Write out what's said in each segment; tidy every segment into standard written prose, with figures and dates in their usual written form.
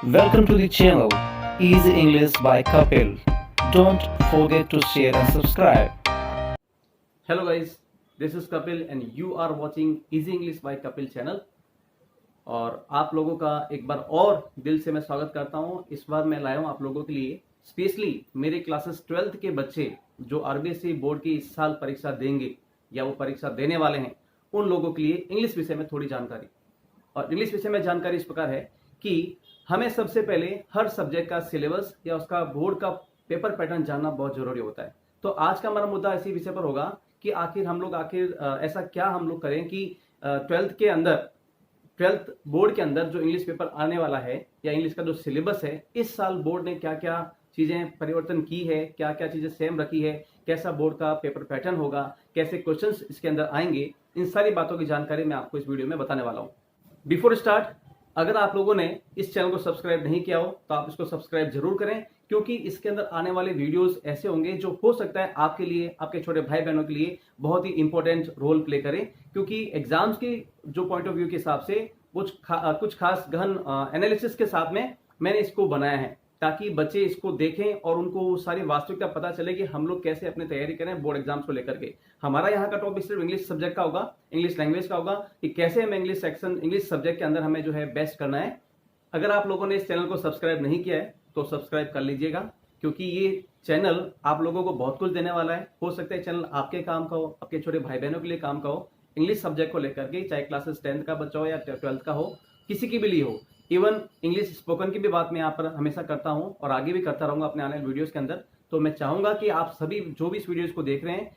Welcome to the channel Easy English by Kapil. Don't forget to share and subscribe. Hello guys, this is Kapil and you are watching Easy English by Kapil channel. और आप लोगों का एक बार और दिल से मैं स्वागत करता हूं। इस बार मैं लाया हूं आप लोगों के लिए स्पेशली मेरे क्लासेस 12th के बच्चे जो आरबीएसई बोर्ड की इस साल परीक्षा देंगे या वो परीक्षा देने वाले हैं, उन लोगों के लिए इंग्लिश विषय में थोड़ी जानकारी। और इंग्लिश विषय में जानकारी इस प्रकार है कि हमें सबसे पहले हर सब्जेक्ट का सिलेबस या उसका बोर्ड का पेपर पैटर्न जानना बहुत जरूरी होता है। तो आज का हमारा मुद्दा इसी विषय पर होगा कि आखिर ऐसा क्या हम लोग करें कि 12th बोर्ड के अंदर जो इंग्लिश पेपर आने वाला है या इंग्लिश का जो सिलेबस है, इस साल बोर्ड ने क्या क्या चीजें परिवर्तन की है, क्या क्या चीजें सेम रखी है, कैसा बोर्ड का पेपर पैटर्न होगा, कैसे क्वेश्चंस इसके अंदर आएंगे, इन सारी बातों की जानकारी मैं आपको इस वीडियो में बताने वाला हूं। बिफोर स्टार्ट, अगर आप लोगों ने इस चैनल को सब्सक्राइब नहीं किया हो तो आप इसको सब्सक्राइब जरूर करें, क्योंकि इसके अंदर आने वाले वीडियोस ऐसे होंगे जो हो सकता है आपके लिए, आपके छोटे भाई बहनों के लिए बहुत ही इंपॉर्टेंट रोल प्ले करें। क्योंकि एग्जाम्स की जो पॉइंट ऑफ व्यू के हिसाब से कुछ खास गहन एनालिसिस के साथ में मैंने इसको बनाया है, ताकि बच्चे इसको देखें और उनको सारी वास्तविकता पता चले कि हम लोग कैसे अपनी तैयारी करें बोर्ड एग्जाम्स को लेकर के। हमारा यहाँ का टॉपिक सिर्फ इंग्लिश सब्जेक्ट का होगा, इंग्लिश लैंग्वेज का होगा, कि कैसे हमें इंग्लिश सब्जेक्ट के अंदर हमें जो है बेस्ट करना है। अगर आप लोगों ने इस चैनल को सब्सक्राइब नहीं किया है तो सब्सक्राइब कर लीजिएगा, क्योंकि ये चैनल आप लोगों को बहुत कुछ देने वाला है। हो सकता है चैनल आपके काम का हो, आपके छोटे भाई बहनों के लिए काम का हो, इंग्लिश सब्जेक्ट को लेकर के, चाहे क्लासेस 10th का बच्चा हो या 12th का हो, किसी की भी लिए हो। इवन इंग्लिश स्पोकन की भी बात मैं यहाँ पर हमेशा करता हूँ और आगे भी करता रहूंगा अपने आने वाले वीडियोस के अंदर। तो मैं चाहूंगा कि आप सभी जो भी इस वीडियोस को देख रहे हैं,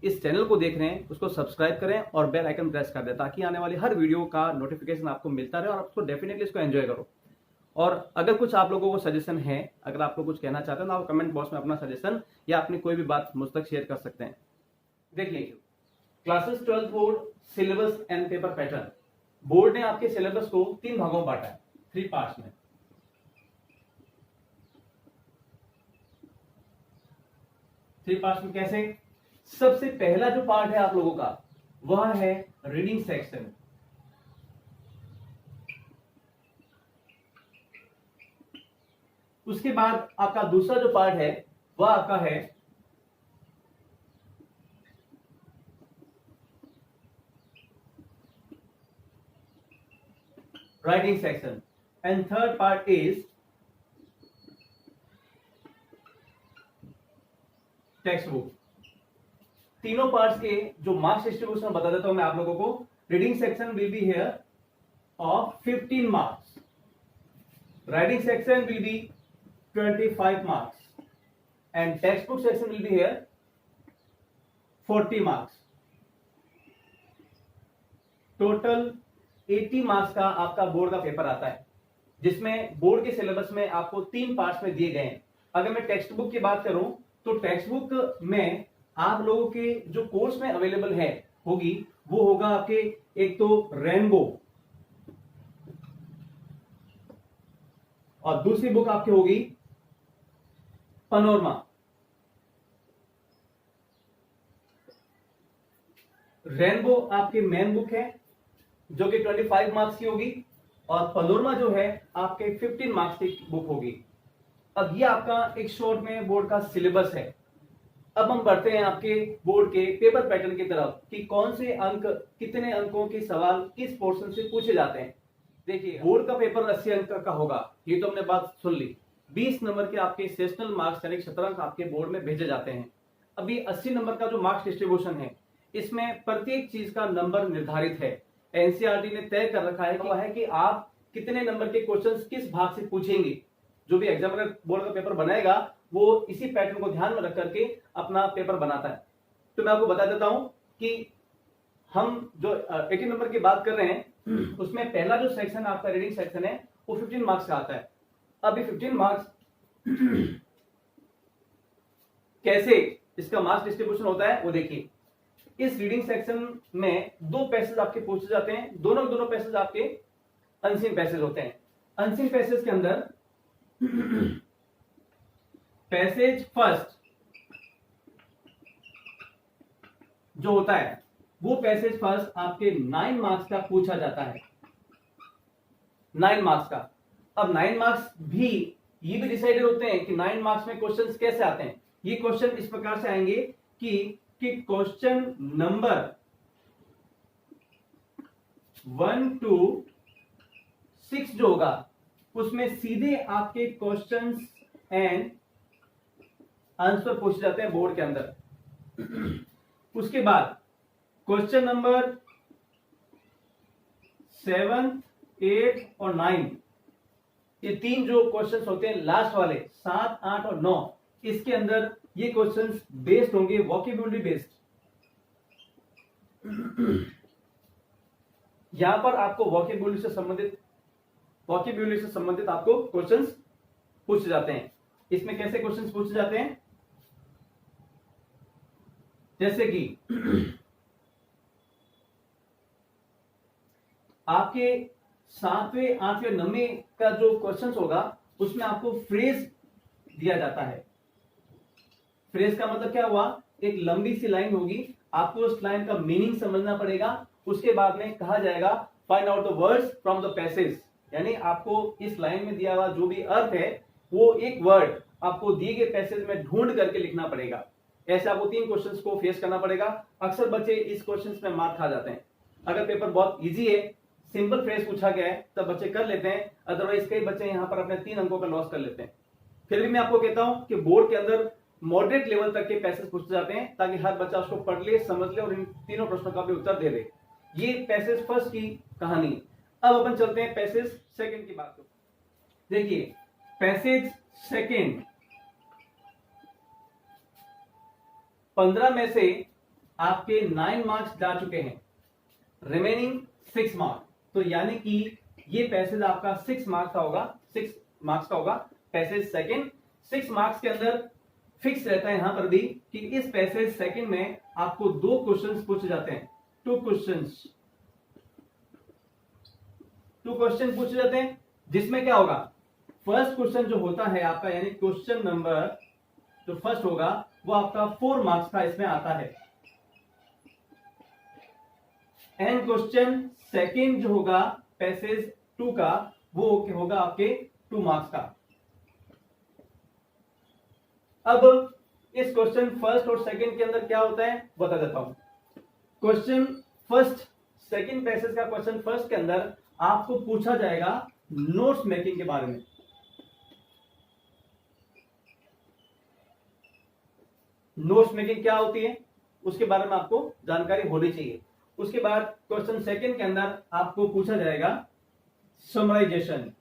इस चैनल को देख रहे हैं, उसको सब्सक्राइब करें और बेल आइकन प्रेस कर दें, ताकि आने वाली हर वीडियो का नोटिफिकेशन आपको मिलता रहे और आपको डेफिनेटली इसको एंजॉय करो। और अगर कुछ आप लोगों को सजेशन है, अगर आप लोग कुछ कहना चाहते हैं तो आप कमेंट बॉक्स में अपना सजेशन या अपनी कोई भी बात मुझ तक शेयर कर सकते हैं। देखिए, classes 12th board syllabus and paper pattern. Board ने आपके सिलेबस को 3 भागों में बांटा है, 3 पार्ट्स में। कैसे? सबसे पहला जो पार्ट है आप लोगों का, वह है रीडिंग सेक्शन। उसके बाद आपका दूसरा जो पार्ट है वह आपका है writing section, and third part is text book. तीनों पार्ट्स के जो मार्क्स डिस्ट्रीब्यूशन बता देता हूं मैं आप लोगों को। Reading section will be here of 15 marks, writing section will be 25 marks, and text book section will be here 40 marks. Total 80 marks का आपका बोर्ड का पेपर आता है, जिसमें बोर्ड के सिलेबस में आपको 3 पार्ट्स में दिए गए हैं। अगर मैं टेक्स्ट बुक की बात करूं तो टेक्स्ट बुक में आप लोगों के जो कोर्स में अवेलेबल है होगी, वो होगा आपके एक तो रेनबो, और दूसरी बुक आपकी होगी पनोरमा। रेनबो आपकी मेन बुक है जो कि 25 मार्क्स की होगी, और पनोरमा जो है आपके 15 मार्क्स की बुक होगी। अब ये आपका एक शॉर्ट में बोर्ड का सिलेबस है। अब हम बढ़ते हैं आपके बोर्ड के पेपर पैटर्न की तरफ कि कौन से अंक, कितने अंकों के सवाल किस पोर्शन से पूछे जाते हैं। देखिए, बोर्ड का पेपर 80 अंक का होगा, ये तो हमने बात सुन ली। 20 नंबर के आपके सेशनल मार्क्स यानी शतरंक आपके बोर्ड में भेजे जाते हैं। अभी 80 नंबर का जो मार्क्स डिस्ट्रीब्यूशन है, इसमें प्रत्येक चीज का नंबर निर्धारित है। एनसीईआरटी ने तय कर रखा है कि आप कितने नंबर के क्वेश्चंस किस भाग से पूछेंगे। जो भी एग्जामिनर बोर्ड का पेपर बनाएगा वो इसी पैटर्न को ध्यान में रख करके अपना पेपर बनाता है। तो मैं आपको बता देता हूं कि हम जो 80 नंबर की बात कर रहे हैं, उसमें पहला जो सेक्शन आपका रीडिंग सेक्शन है वो 15 मार्क्स का आता है। अभी 15 मार्क्स कैसे इसका मार्क्स डिस्ट्रीब्यूशन होता है वो देखिए। इस रीडिंग सेक्शन में 2 पैसेज आपके पूछे जाते हैं, दोनों पैसेज आपके अनसीन पैसेज होते हैं। अनसीन पैसेज के अंदर पैसेज फर्स्ट जो होता है, वो पैसेज फर्स्ट आपके 9 मार्क्स का पूछा जाता है, 9 मार्क्स का। अब 9 मार्क्स भी ये भी डिसाइडेड होते हैं कि 9 मार्क्स में क्वेश्चंस कैसे आते हैं। ये क्वेश्चन इस प्रकार से आएंगे कि क्वेश्चन नंबर 1 to 6 जो होगा उसमें सीधे आपके क्वेश्चंस एंड आंसर पूछे जाते हैं बोर्ड के अंदर। उसके बाद क्वेश्चन नंबर 7, 8 और 9, ये तीन जो क्वेश्चंस होते हैं लास्ट वाले 7, 8 और 9, इसके अंदर ये क्वेश्चंस बेस्ड होंगे वोकैब्युलरी बेस्ड। यहां पर आपको वोकैब्युलरी से संबंधित आपको क्वेश्चंस पूछे जाते हैं। इसमें कैसे क्वेश्चंस पूछे जाते हैं, जैसे कि आपके 7वें, 8वें, 9वें का जो क्वेश्चंस होगा उसमें आपको फ्रेज दिया जाता है। फ्रेज का मतलब क्या हुआ, एक लंबी सी लाइन होगी, आपको उस लाइन का मीनिंग समझना पड़ेगा। उसके बाद में कहा जाएगा find out the words from the passage, यानी आपको इस लाइन में दिया हुआ जो भी अर्थ है वो एक वर्ड आपको दिए गए पैसेज में ढूंढ करके लिखना पड़ेगा। ऐसे आपको 3 क्वेश्चंस को फेस करना पड़ेगा। अक्सर बच्चे इस क्वेश्चंस में मार खा जाते हैं। अगर पेपर बहुत इजी है, सिंपल फ्रेज पूछा गया है, तब बच्चे कर लेते हैं, अदरवाइज कई बच्चे यहां पर अपने 3 अंकों का लॉस कर लेते हैं। फिर भी मैं आपको कहता हूं कि बोर्ड के अंदर मॉडरेट लेवल तक के पैसेज पूछे जाते हैं ताकि हर बच्चा उसको पढ़ ले, समझ ले और इन तीनों प्रश्नों का भी उत्तर दे दे। ये पैसेज फर्स्ट की कहानी। अब अपन चलते हैं पैसेज सेकंड की बात को। देखिए पैसेज सेकंड 15 में से आपके 9 मार्क्स जा चुके हैं, रिमेनिंग 6 मार्क्स। तो यानी कि ये पैसेज आपका 6 मार्क्स का होगा, 6 मार्क्स का होगा पैसेज सेकंड। 6 मार्क्स के अंदर फिक्स रहता है यहां पर भी कि इस पैसेज सेकंड में आपको 2 क्वेश्चंस पूछे जाते हैं। 2 क्वेश्चन पूछे जाते हैं, जिसमें क्या होगा, फर्स्ट क्वेश्चन जो होता है आपका, यानी क्वेश्चन नंबर जो फर्स्ट होगा वो आपका 4 मार्क्स का इसमें आता है, एंड क्वेश्चन सेकंड जो होगा पैसेज 2 का वो होगा आपके 2 मार्क्स का। अब इस क्वेश्चन फर्स्ट और सेकंड के अंदर क्या होता है बता देता हूं। क्वेश्चन फर्स्ट सेकंड पैसेज का क्वेश्चन फर्स्ट के अंदर आपको पूछा जाएगा नोट्स मेकिंग के बारे में। नोट्स मेकिंग क्या होती है उसके बारे में आपको जानकारी होनी चाहिए। उसके बाद क्वेश्चन सेकंड के अंदर आपको पूछा जाएगा समराइजेशन।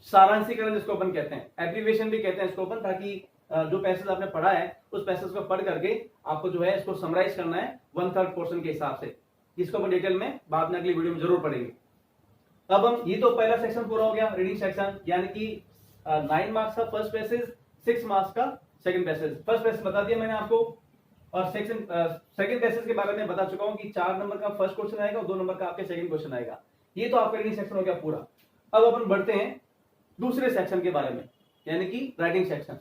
सारांशीकरण जिसको अपन कहते हैं, एब्रीविएशन भी कहते हैं इसको अपन, ताकि जो पैसेज आपने पढ़ा है उस पैसेज को पढ़ करके आपको जो है इसको समराइज करना है 1/3 पोर्शन के हिसाब से। इसको अपन डिटेल में बाद में अगली वीडियो में जरूर पढ़ेंगे। अब हम ये तो पहला सेक्शन पूरा हो गया, रीडिंग सेक्शन, यानी कि 9 मार्क्स का फर्स्ट पैसेज, 6 मार्क्स का सेकंड पैसेज। फर्स्ट पैसेज बता दिया मैंने आपको, और सेकंड पैसेज के बारे में बता चुका हूं कि 4 नंबर का फर्स्ट क्वेश्चन आएगा और 2 नंबर का आपके सेकंड क्वेश्चन आएगा। ये तो आपका रीडिंग सेक्शन हो गया पूरा। अब अपन बढ़ते हैं दूसरे सेक्शन के बारे में, यानी कि राइटिंग सेक्शन।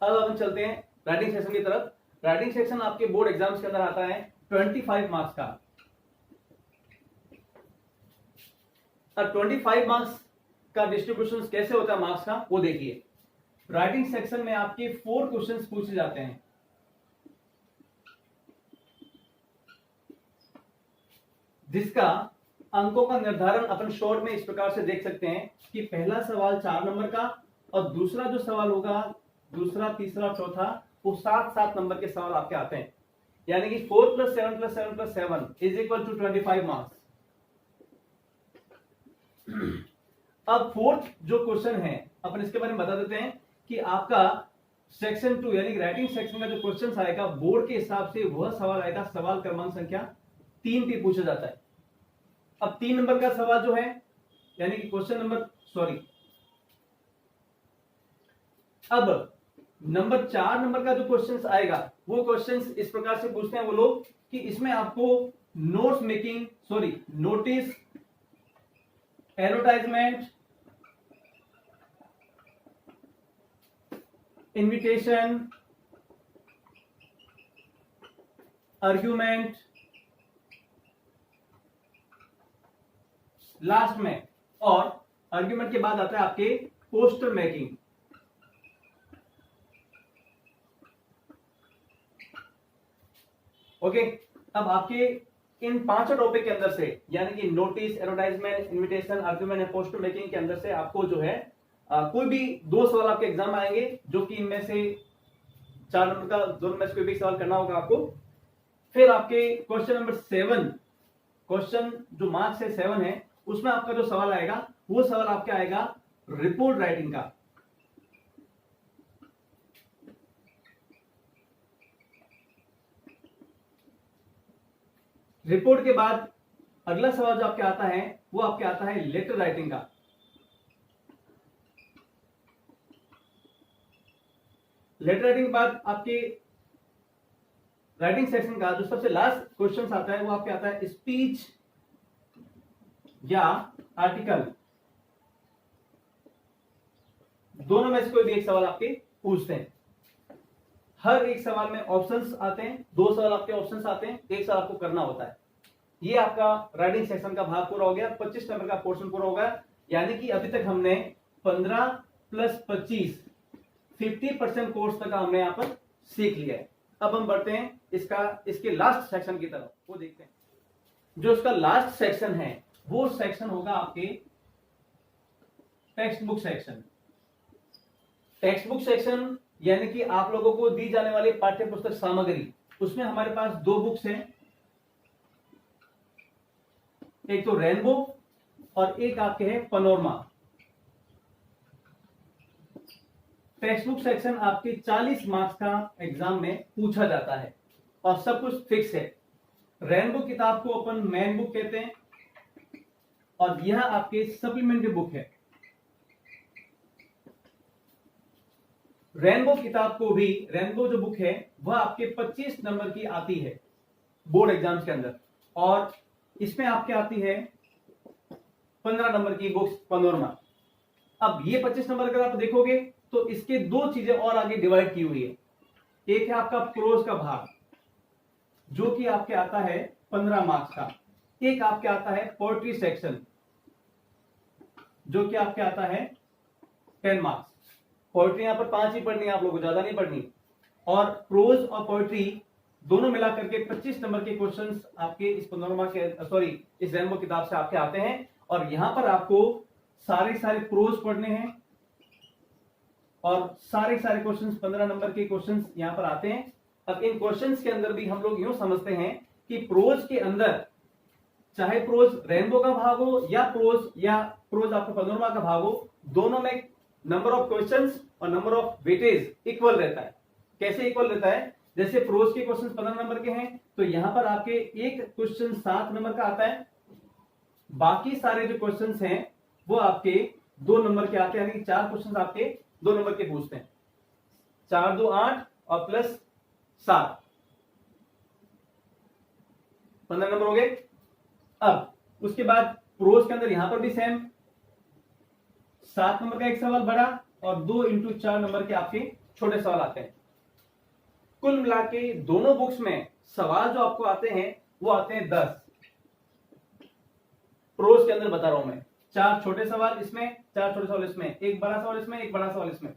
अब अपन चलते हैं राइटिंग सेक्शन की तरफ। राइटिंग सेक्शन आपके बोर्ड एग्जाम्स के अंदर आता है 25 मार्क्स का। अब 25 मार्क्स का डिस्ट्रीब्यूशन कैसे होता है मार्क्स का वो देखिए। राइटिंग सेक्शन में आपके 4 क्वेश्चंस पूछे जाते हैं, जिसका अंकों का निर्धारण अपन शॉर्ट में इस प्रकार से देख सकते हैं कि पहला सवाल 4 नंबर का और दूसरा जो सवाल होगा, दूसरा, तीसरा, चौथा, वो 7 नंबर के सवाल आपके आते हैं। यानी कि 4 + 7 + 7 + 7 = 25 मार्क्स। अब फोर्थ जो क्वेश्चन है अपन इसके बारे में बता देते हैं कि आपका सेक्शन 2 यानी राइटिंग सेक्शन का जो क्वेश्चन आएगा बोर्ड के हिसाब से वह सवाल आएगा सवाल क्रमांक संख्या 3 पे पूछा जाता है। अब 3 नंबर का सवाल जो है, यानी कि क्वेश्चन नंबर अब नंबर 4 नंबर का जो क्वेश्चन आएगा वो क्वेश्चन इस प्रकार से पूछते हैं वो लोग कि इसमें आपको notice, advertisement invitation, argument, last में, और आर्ग्यूमेंट के बाद आता है आपके पोस्टर मेकिंग। ओके, अब आपके इन पांचों टॉपिक के अंदर से, यानी कि notice, advertisement, invitation, argument and poster making के अंदर से आपको जो है कोई भी 2 सवाल आपके एग्जाम आएंगे, जो कि इनमें से 4 नंबर का, दोनों में से कोई भी सवाल करना होगा आपको। फिर आपके क्वेश्चन नंबर 7, क्वेश्चन जो मार्क्स है 7 है, उसमें आपका जो सवाल आएगा वो सवाल आपका आएगा रिपोर्ट राइटिंग का। रिपोर्ट के बाद अगला सवाल जो आपके आता है वो आपके आता है लेटर राइटिंग का। लेटर राइटिंग के बाद आपके राइटिंग सेक्शन का जो सबसे लास्ट क्वेश्चन आता है वो आपके आता है स्पीच या आर्टिकल। दोनों में से कोई भी एक सवाल आपके पूछते हैं। हर एक सवाल में ऑप्शंस आते हैं, 2 सवाल आपके ऑप्शंस आते हैं, एक सवाल आपको करना होता है। ये आपका राइटिंग सेक्शन का भाग पूरा हो गया, 25 नंबर का पोर्शन पूरा होगा। यानी कि अभी तक हमने 15 + 25 50% कोर्स तक हमने यहाँ पर सीख लिया है। अब हम बढ़ते हैं इसके लास्ट सेक्शन की तरफ, वो देखते हैं। जो इसका लास्ट सेक्शन है वो सेक्शन होगा आपके text book section. Text book section यानी कि आप लोगों को दी जाने वाली पाठ्य पुस्तक सामग्री, उसमें हमारे पास 2 बुक्स हैं, एक तो रेनबो और एक आपके है पनोरमा। टेक्स्ट बुक सेक्शन आपके 40 मार्क्स का एग्जाम में पूछा जाता है और सब कुछ फिक्स है। रेनबो किताब को अपन मेन बुक कहते हैं और यह आपके सप्लीमेंट्री बुक है। रेनबो किताब को भी, रेनबो जो बुक है वह आपके 25 नंबर की आती है बोर्ड एग्जाम्स के अंदर, और इसमें आपके आती है 15 नंबर की बुक्स पनोरमा। अब ये 25 नंबर अगर आप देखोगे तो इसके 2 चीजें और आगे डिवाइड की हुई है। एक है आपका प्रोज का भाग जो कि आपके आता है 15 मार्क्स का, एक आपके आता है पोएट्री सेक्शन जो कि आपके आता है 10 मार्क्स। पोएट्री यहां पर 5 ही पढ़नी है आप लोगों को, ज्यादा नहीं पढ़नी, और प्रोज और पोएट्री दोनों मिलाकर के 25 नंबर के क्वेश्चंस आपके इस पनोरमा के, इस रेनबो किताब से आपके आते हैं। और यहां पर आपको सारे प्रोज पढ़ने हैं और सारे क्वेश्चंस 15 नंबर के क्वेश्चंस यहां पर आते हैं। अब इन क्वेश्चंस के अंदर भी हम लोग यूं समझते हैं कि प्रोज के अंदर, चाहे प्रोज रेनबो का भाग हो या प्रोज आपका पनोरमा का भाग हो, दोनों में नंबर ऑफ क्वेश्चंस और नंबर ऑफ वेटेज इक्वल रहता है। कैसे इक्वल रहता है? जैसे प्रोज के क्वेश्चंस 15 नंबर के हैं तो यहां पर आपके एक क्वेश्चन 7 नंबर का आता है, बाकी सारे जो क्वेश्चंस हैं वो आपके 2 नंबर के आते हैं, यानी कि 4 क्वेश्चंस आपके 2 नंबर के पूछते हैं। 4 2 8 और प्लस 7 15 नंबर हो गए। अब उसके बाद प्रोज के अंदर यहां पर भी सेम 7 नंबर का एक सवाल बड़ा और 2 × 4 नंबर के आपके छोटे सवाल आते हैं। कुल मिला के दोनों बुक्स में सवाल जो आपको आते हैं वो आते हैं 10। प्रोज के अंदर बता रहा हूं मैं, 4 छोटे सवाल इसमें, 4 छोटे सवाल इसमें, एक बड़ा सवाल इसमें, एक बड़ा सवाल इसमें।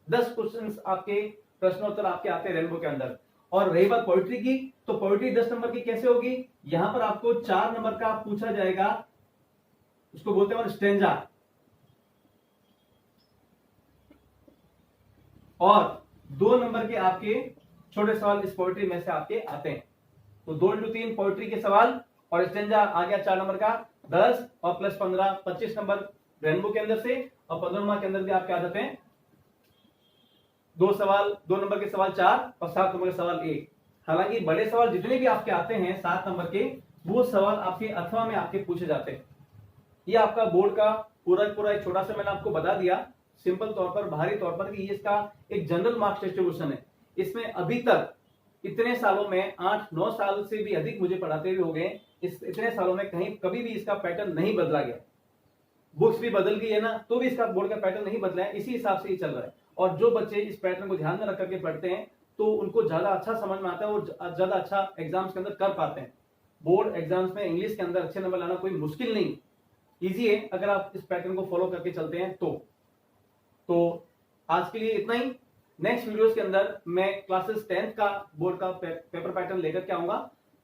10 क्वेश्चंस आपके प्रश्नोत्तर आपके आते हैं रेनबो के अंदर। और रही बात पोएट्री की, तो पोएट्री 10 नंबर की कैसे होगी? यहां पर आपको 4 नंबर का पूछा जाएगा, उसको बोलते हैं स्टेंजा, और 2 नंबर के आपके छोटे सवाल इस पोएट्री में से आपके आते हैं। तो 2 × 3 पोएट्री के सवाल और स्टेंजा आ गया 4 नंबर का, 10 और प्लस 15 25 नंबर रेनबो के अंदर से, और पनोरमा के अंदर भी आपके आ जाते हैं 2 सवाल, 2 नंबर के सवाल 4 और 7 नंबर के सवाल 1। हालांकि बड़े सवाल जितने भी आपके आते हैं 7 नंबर के, वो सवाल आपके अथवा में आपके पूछे जाते हैं। ये आपका बोर्ड का पूरा एक छोटा सा मैंने आपको बता दिया सिंपल तौर पर, बाहरी तौर पर, कि ये इसका एक जनरल मार्क्स डिस्ट्रीब्यूशन है। इसमें अभी तक इतने सालों में 8-9 साल से भी अधिक मुझे पढ़ाते हुए हो गए, इतने सालों में कभी भी इसका पैटर्न नहीं बदला गया। बुक्स भी बदल गई है ना, तो भी इसका बोर्ड का पैटर्न नहीं बदला है, इसी हिसाब से ही चल रहा है। और जो बच्चे इस पैटर्न को ध्यान में रख करके पढ़ते हैं तो उनको ज्यादा अच्छा समझ में आता है और ज्यादा अच्छा एग्जाम्स के अंदर कर पाते हैं। बोर्ड एग्जाम्स में इंग्लिश के अंदर अच्छे नंबर लाना कोई मुश्किल नहीं, इजी है अगर आप इस पैटर्न को फॉलो करके चलते हैं तो आज के लिए इतना ही। नेक्स्ट वीडियोस के अंदर मैं क्लासेस 10th का बोर्ड का पेपर पैटर्न लेकर के आऊंगा,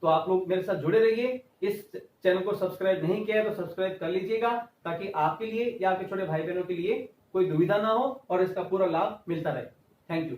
तो आप लोग मेरे साथ जुड़े रहिए। इस चैनल को सब्सक्राइब नहीं किया है तो सब्सक्राइब कर लीजिएगा, ताकि आपके लिए या आपके छोटे भाई बहनों के लिए कोई दुविधा ना हो और इसका पूरा लाभ मिलता रहे। Thank you.